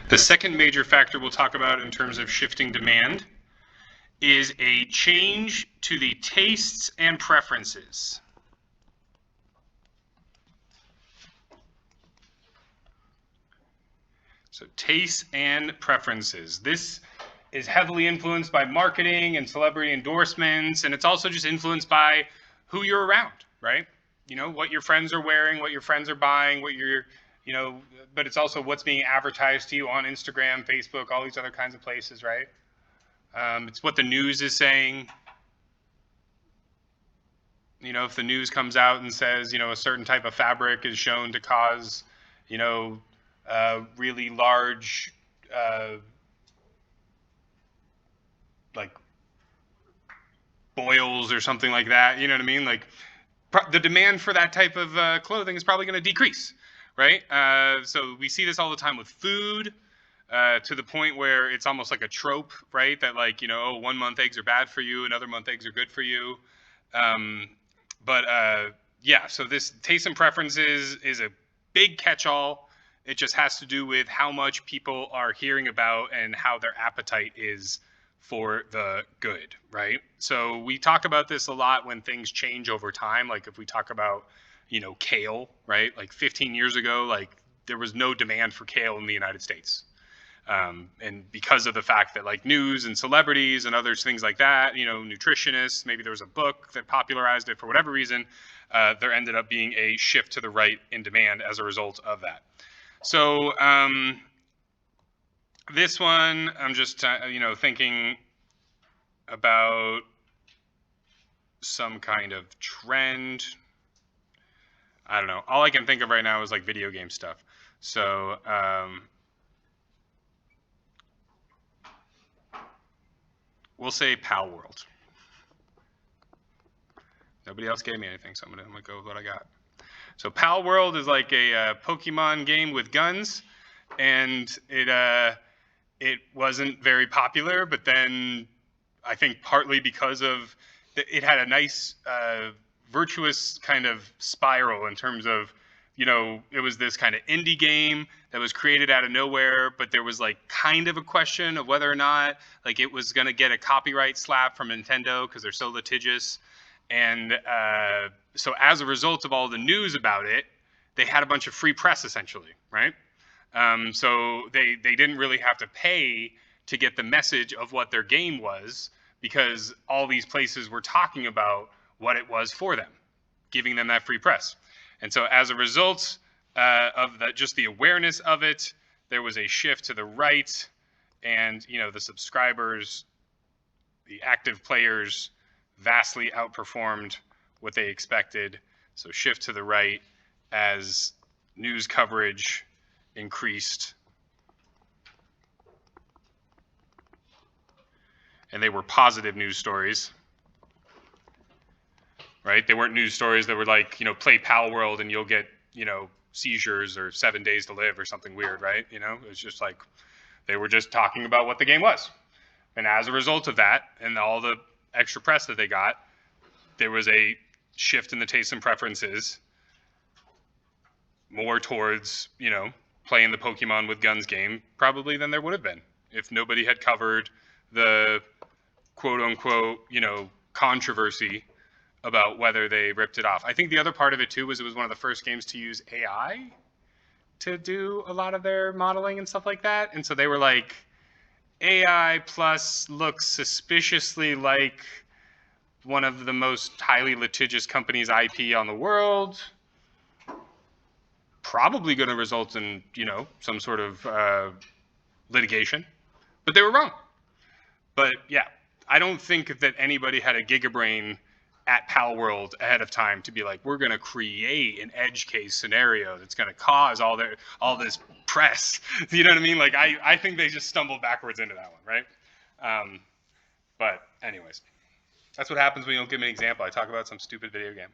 The second major factor we'll talk about in terms of shifting demand is a change to the tastes and preferences. So tastes and preferences. This is heavily influenced by marketing and celebrity endorsements, and it's also just influenced by who you're around, right? You know, what your friends are wearing, what your friends are buying, what you're, you know, but it's also what's being advertised to you on Instagram, Facebook, all these other kinds of places, right? It's what the news is saying. You know, if the news comes out and says, you know, a certain type of fabric is shown to cause, you know, really large, like boils or something like that, you know what I mean? Like the demand for that type of clothing is probably going to decrease, right? So we see this all the time with food, to the point where it's almost like a trope, right? That like, you know, oh, 1 month eggs are bad for you, another month eggs are good for you. Yeah, so this taste and preferences is a big catch-all. It just has to do with how much people are hearing about and how their appetite is for the good, right? So we talk about this a lot when things change over time. Like if we talk about, you know, kale, right? Like 15 years ago, like there was no demand for kale in the United States. And because of the fact that like news and celebrities and other things like that, you know, nutritionists, maybe there was a book that popularized it for whatever reason, there ended up being a shift to the right in demand as a result of that. So this one, I'm just, you know, thinking about some kind of trend. I don't know. All I can think of right now is like video game stuff. So we'll say Pal World. Nobody else gave me anything, so I'm gonna go with what I got. So Pal World is like a Pokemon game with guns, and it wasn't very popular. But then I think partly because of it had a nice virtuous kind of spiral in terms of, you know, it was this kind of indie game that was created out of nowhere, but there was like kind of a question of whether or not like it was going to get a copyright slap from Nintendo because they're so litigious. And so as a result of all the news about it, they had a bunch of free press essentially, right? So they didn't really have to pay to get the message of what their game was, because all these places were talking about what it was for them, giving them that free press. And so as a result of just the awareness of it, there was a shift to the right, and you know, the subscribers, the active players vastly outperformed what they expected. So shift to the right as news coverage increased. And they were positive news stories, right? They weren't news stories that were like, you know, play Pal World and you'll get, you know, seizures or 7 days to live or something weird, right? You know, it was just like they were just talking about what the game was. And as a result of that and all the extra press that they got, there was a shift in the tastes and preferences more towards, you know, playing the Pokemon with guns game probably than there would have been if nobody had covered the quote unquote, you know, controversy about whether they ripped it off. I think the other part of it too was it was one of the first games to use AI to do a lot of their modeling and stuff like that. And so they were like, AI plus looks suspiciously like one of the most highly litigious companies' IP on the world. Probably going to result in, you know, some sort of litigation. But they were wrong. But yeah, I don't think that anybody had a gigabrain at Pal World ahead of time to be like, we're going to create an edge case scenario that's going to cause all this press. You know what I mean? Like, I think they just stumbled backwards into that one, right? But anyways, that's what happens when you don't give me an example. I talk about some stupid video game.